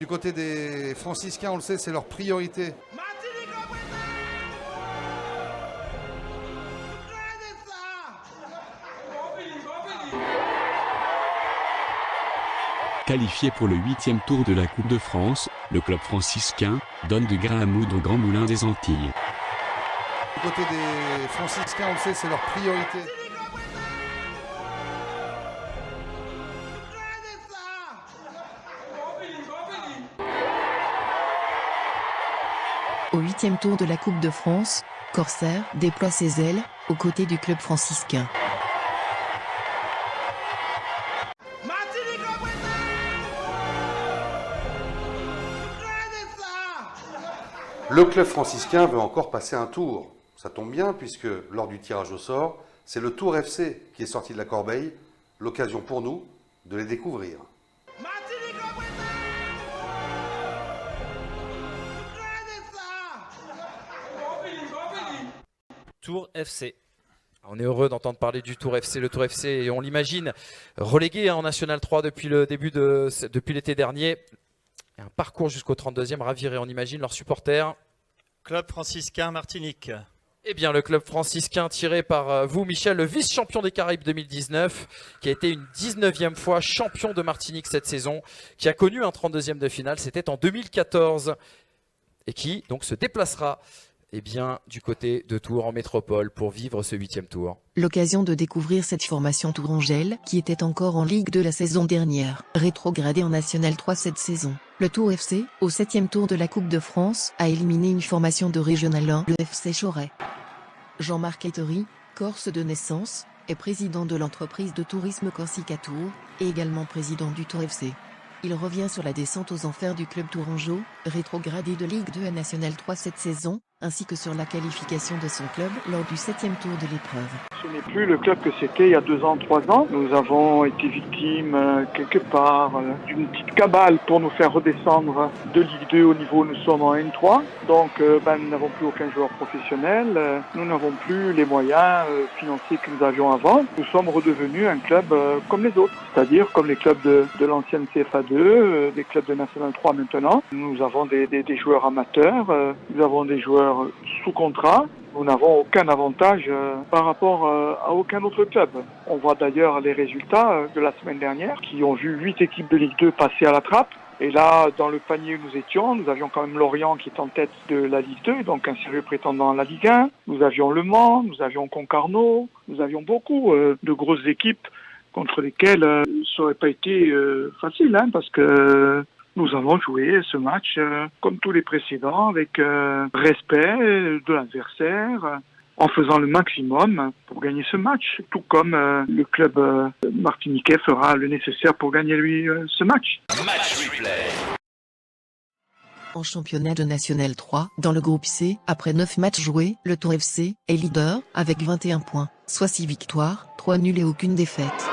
Du côté des franciscains, on le sait, c'est leur priorité. Qualifié pour le 8e tour de la Coupe de France, le club franciscain donne du grain à moudre au Grand Moulin des Antilles. Du côté des franciscains, on le sait, c'est leur priorité. Au 8e tour de la Coupe de France, Corsair déploie ses ailes, aux côtés du club franciscain. Le club franciscain veut encore passer un tour. Ça tombe bien puisque lors du tirage au sort, c'est le Tour FC qui est sorti de la corbeille. L'occasion pour nous de les découvrir. Tour FC. On est heureux d'entendre parler du Tour FC, le Tour FC, et on l'imagine relégué en National 3 depuis l'été dernier. Et un parcours jusqu'au 32e, raviré, on imagine, leurs supporters. Club franciscain Martinique. Eh bien, le club franciscain tiré par vous, Michel, le vice-champion des Caraïbes 2019, qui a été une 19e fois champion de Martinique cette saison, qui a connu un 32e de finale, c'était en 2014, et qui donc se déplacera du côté de Tours en métropole pour vivre ce 8e tour. L'occasion de découvrir cette formation tourangelle qui était encore en Ligue 2 la saison dernière, rétrogradée en National 3 cette saison. Le Tour FC, au 7e tour de la Coupe de France, a éliminé une formation de Régional 1, le FC Choret. Jean-Marc Ettery, corse de naissance, est président de l'entreprise de tourisme Corsica Tour, et également président du Tour FC. Il revient sur la descente aux enfers du club tourangeau, rétrogradé de Ligue 2 à National 3 cette saison, ainsi que sur la qualification de son club lors du 7e tour de l'épreuve. Ce n'est plus le club que c'était il y a 2 ans, 3 ans. Nous avons été victimes, quelque part, d'une petite cabale pour nous faire redescendre de Ligue 2 au niveau où nous sommes en N3. Donc, nous n'avons plus aucun joueur professionnel. Nous n'avons plus les moyens financiers que nous avions avant. Nous sommes redevenus un club comme les autres, c'est-à-dire comme les clubs de l'ancienne CFA2, des clubs de National 3 maintenant. Nous avons des joueurs amateurs, nous avons des joueurs sous contrat. Nous n'avons aucun avantage par rapport à aucun autre club. On voit d'ailleurs les résultats de la semaine dernière qui ont vu 8 équipes de Ligue 2 passer à la trappe. Et là, dans le panier où nous étions, nous avions quand même Lorient qui est en tête de la Ligue 2, donc un sérieux prétendant à la Ligue 1. Nous avions Le Mans, nous avions Concarneau, nous avions beaucoup de grosses équipes contre lesquelles ça n'aurait pas été facile, parce que nous avons joué ce match comme tous les précédents, avec respect de l'adversaire, en faisant le maximum pour gagner ce match, tout comme le club martiniquais fera le nécessaire pour gagner lui ce match. Match replay. En championnat de National 3, dans le groupe C, après 9 matchs joués, le Tour FC est leader avec 21 points, soit 6 victoires, 3 nuls et aucune défaite.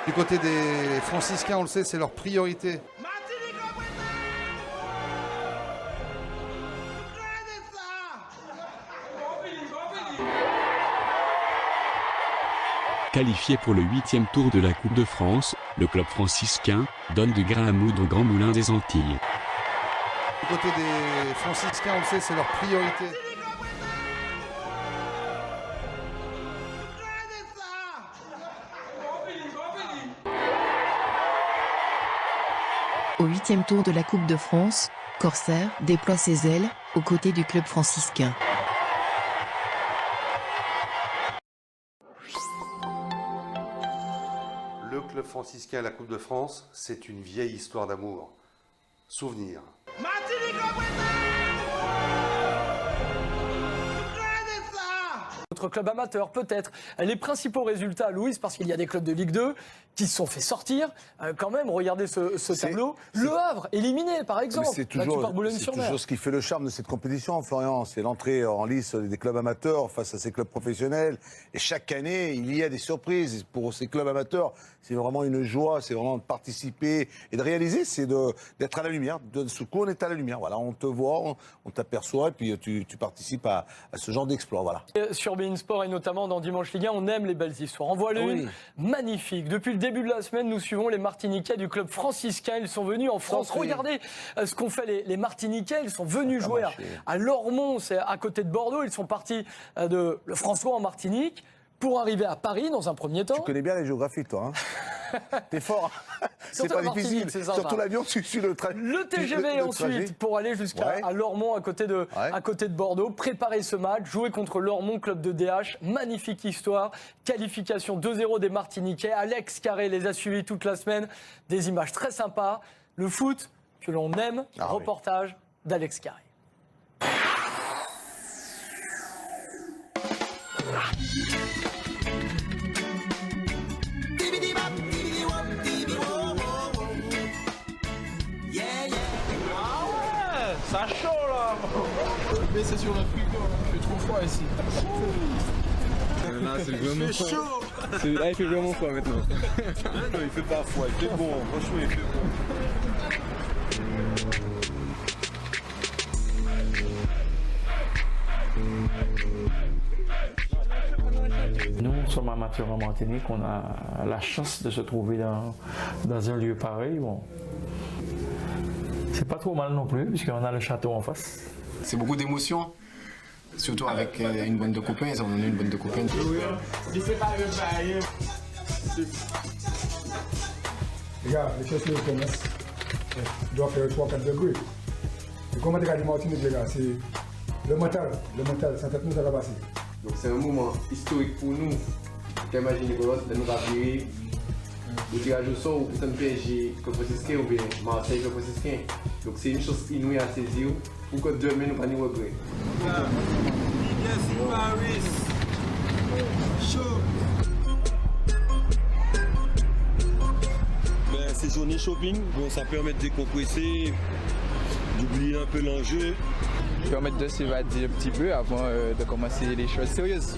Du côté des franciscains, on le sait, c'est leur priorité. Qualifié pour le 8e tour de la Coupe de France, le club franciscain donne de grain à moudre au Grand Moulin des Antilles. Du côté des franciscains, on le sait, c'est leur priorité. Au 8e tour de la Coupe de France, Corsair déploie ses ailes, aux côtés du club franciscain. Le club franciscain à la Coupe de France, c'est une vieille histoire d'amour. Souvenir. Notre club amateur, peut-être. Les principaux résultats, Louise, parce qu'il y a des clubs de Ligue 2 qui se sont fait sortir. Quand même, regardez ce tableau. Le Havre, éliminé, par exemple. C'est toujours ce qui fait le charme de cette compétition, Florian. C'est l'entrée en lice des clubs amateurs face à ces clubs professionnels. Et chaque année, il y a des surprises. Pour ces clubs amateurs, c'est vraiment une joie. C'est vraiment de participer et de réaliser. C'est d'être à la lumière. De ce coup, on est à la lumière. Voilà, on te voit, on t'aperçoit, et puis tu participes à ce genre d'exploit. Voilà. Sur beIN Sport et notamment dans Dimanche Ligue 1, on aime les belles histoires. En voilà une magnifique. Depuis le début de la semaine, nous suivons les Martiniquais du club franciscain. Ils sont venus en France. Regardez ce qu'ont fait les Martiniquais. Ils sont venus jouer à Lormont, c'est à côté de Bordeaux. Ils sont partis de Le François en Martinique pour arriver à Paris dans un premier temps. Tu connais bien les géographies, toi. T'es fort. C'est pas difficile. Surtout l'avion, tu suis le trajet. Le TGV ensuite pour aller jusqu'à Lormont à côté de Bordeaux. Préparer ce match, jouer contre Lormont, club de DH. Magnifique histoire. Qualification 2-0 des Martiniquais. Alex Carré les a suivis toute la semaine. Des images très sympas. Le foot que l'on aime. Reportage d'Alex Carré. Ça chaud là. Mais c'est sur la pluie quoi, il fait trop froid ici. Là c'est vraiment chaud. Là il fait vraiment froid maintenant. Non il fait pas froid, il fait bon, franchement il fait bon. Nous sommes amateurs en Martinique, on a la chance de se trouver dans un lieu pareil. Bon. C'est pas trop mal non plus, puisqu'on a le château en face. C'est beaucoup d'émotions, surtout avec une bande de copains, on a une bande de copains. Regarde, les choses que connaissent doivent faire 3-4 degrés. Et comment tu as dit Martinique, les gars, c'est le mental, ça peut nous à la passer. Donc c'est un moment historique pour nous. Imaginez de nous rappeler le tirage au sort ou un PSG comme franciscain ou bien Marseille comme franciscain. Donc c'est une chose inouïe à saisir pour que demain nous ne pas nous regretter. journée shopping. Bon, ça permet de décompresser, d'oublier un peu l'enjeu. Permettre de s'évader un petit peu avant de commencer les choses sérieuses.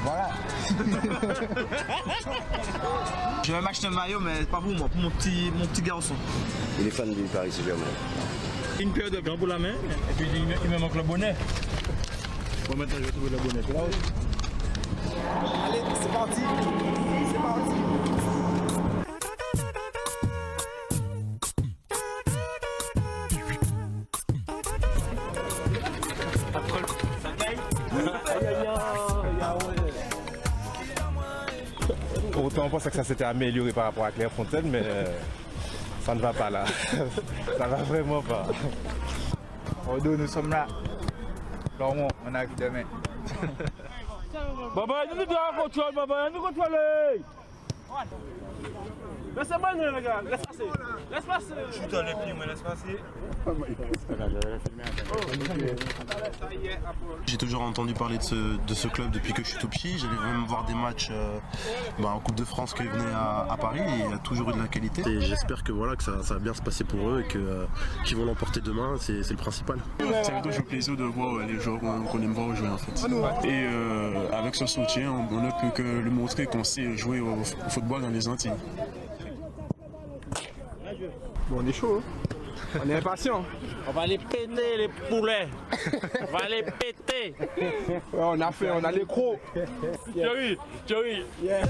Voilà. Je vais m'acheter un maillot, mais pas pour moi, pour mon petit garçon. Il est fan du Paris Saint-Germain. Une paire de gants pour la main, et puis il me manque le bonnet. Bon, maintenant je vais trouver le bonnet. Allez, c'est parti. C'est parti. Autant on pensait que ça s'était amélioré par rapport à Clairefontaine, mais ça ne va pas là. Ça va vraiment pas. Bordeaux, nous sommes là. Laurent, on arrive demain. Baba, nous devons contrôler, Baba, nous contrôler. Laissez-moi les gars, laisse passer. Laisse passer. Je suis dans les pieds, mais laisse passer. J'ai toujours entendu parler de ce club depuis que je suis tout petit. J'allais même voir des matchs en Coupe de France qui venaient à Paris et il y a toujours eu de la qualité. Et j'espère que, voilà, que ça va bien se passer pour eux et qu'ils vont l'emporter demain, c'est le principal. C'est toujours un plaisir de voir les joueurs qu'on aime voir jouer en fait. Et avec ce soutien, on ne peut que lui montrer qu'on sait jouer au football dans les Antilles. Bon, on est chaud, hein. On est impatient. On va les péter les poulets. On va les péter. Ouais, on a les crocs. Thierry. Yeah.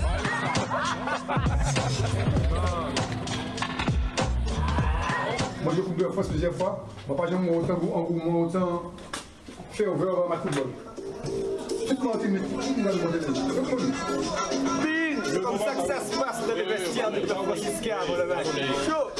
Moi je coupe de France plusieurs fois. Moi pas jamais autant fait over ma football. Tout le monde c'est comme ça que ça se passe dans les vestiaires du club franciscain. Chaud.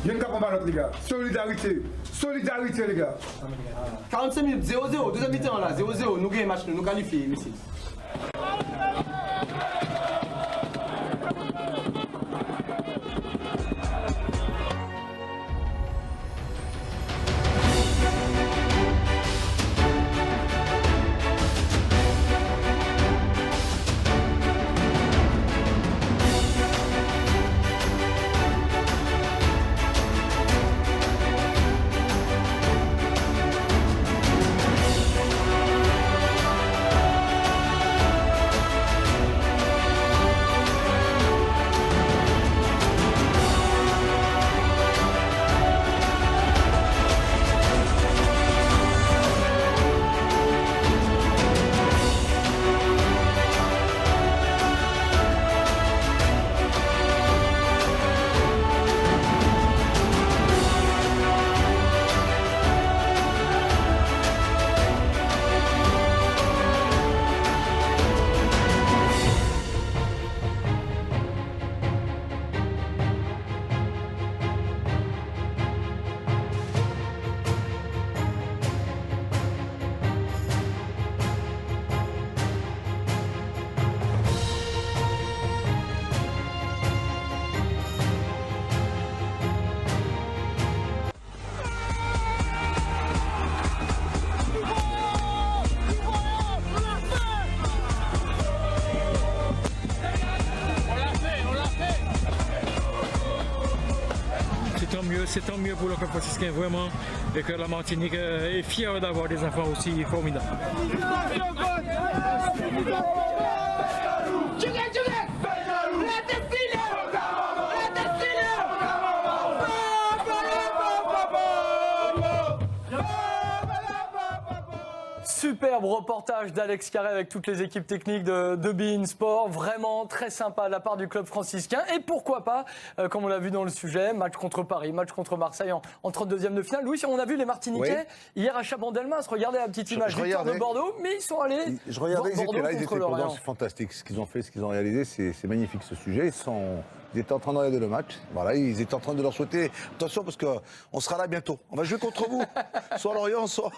Il y a une campagne les gars. Solidarité les gars. 45 minutes, 0-0, deuxième mi-temps là, 0-0, nous gagnons match, nous qualifions ici. c'est tant mieux pour le club franciscain, vraiment, et que la Martinique est fière d'avoir des enfants aussi formidables. Superbe reportage d'Alex Carré avec toutes les équipes techniques de beIN Sport. Vraiment très sympa de la part du club franciscain. Et pourquoi pas, comme on l'a vu dans le sujet, match contre Paris, match contre Marseille en 32e de finale. Louis, on a vu les Martiniquais hier à Chabandelmas. Regardez la petite image victoire de Bordeaux, mais ils sont allés. Je regardais, ils Bordeaux étaient là, ils contre étaient Lorient. contents, c'est fantastique. Ce qu'ils ont fait, ce qu'ils ont réalisé, c'est magnifique ce sujet. Ils étaient en train de regarder le match. Voilà, ils étaient en train de leur souhaiter attention parce qu'on sera là bientôt. On va jouer contre vous, soit Lorient, soit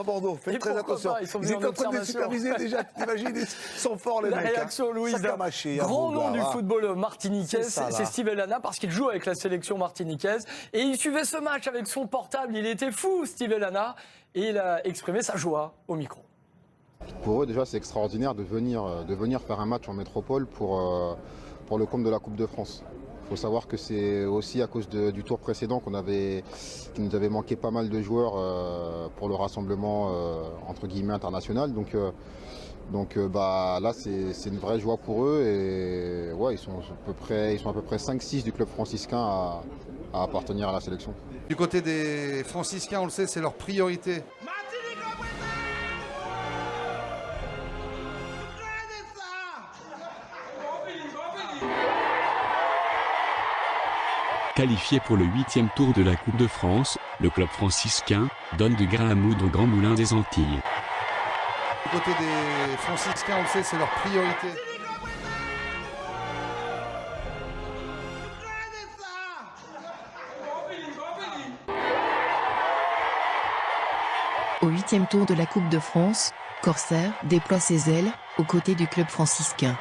Bordeaux. Faites très attention. Ils étaient en train de les superviser déjà. T'imagines, ils sont forts les mecs. La réaction, Louise, d'un grand nom du football martiniquais, c'est Steve Elana parce qu'il joue avec la sélection martiniquaise et il suivait ce match avec son portable. Il était fou, Steve Elana, et il a exprimé sa joie au micro. Pour eux, déjà, c'est extraordinaire de venir faire un match en métropole pour le compte de la Coupe de France. Il faut savoir que c'est aussi à cause du tour précédent qu'il nous avait manqué pas mal de joueurs pour le rassemblement entre guillemets international. Donc là, c'est une vraie joie pour eux et ouais, ils sont à peu près 5-6 du club franciscain à appartenir à la sélection. Du côté des franciscains, on le sait, c'est leur priorité. Qualifié pour le 8e tour de la Coupe de France, le club franciscain donne de grain à moudre au Grand Moulin des Antilles. Du côté des franciscains, on le sait, c'est leur priorité. Au 8e tour de la Coupe de France, Corsair déploie ses ailes aux côtés du club franciscain.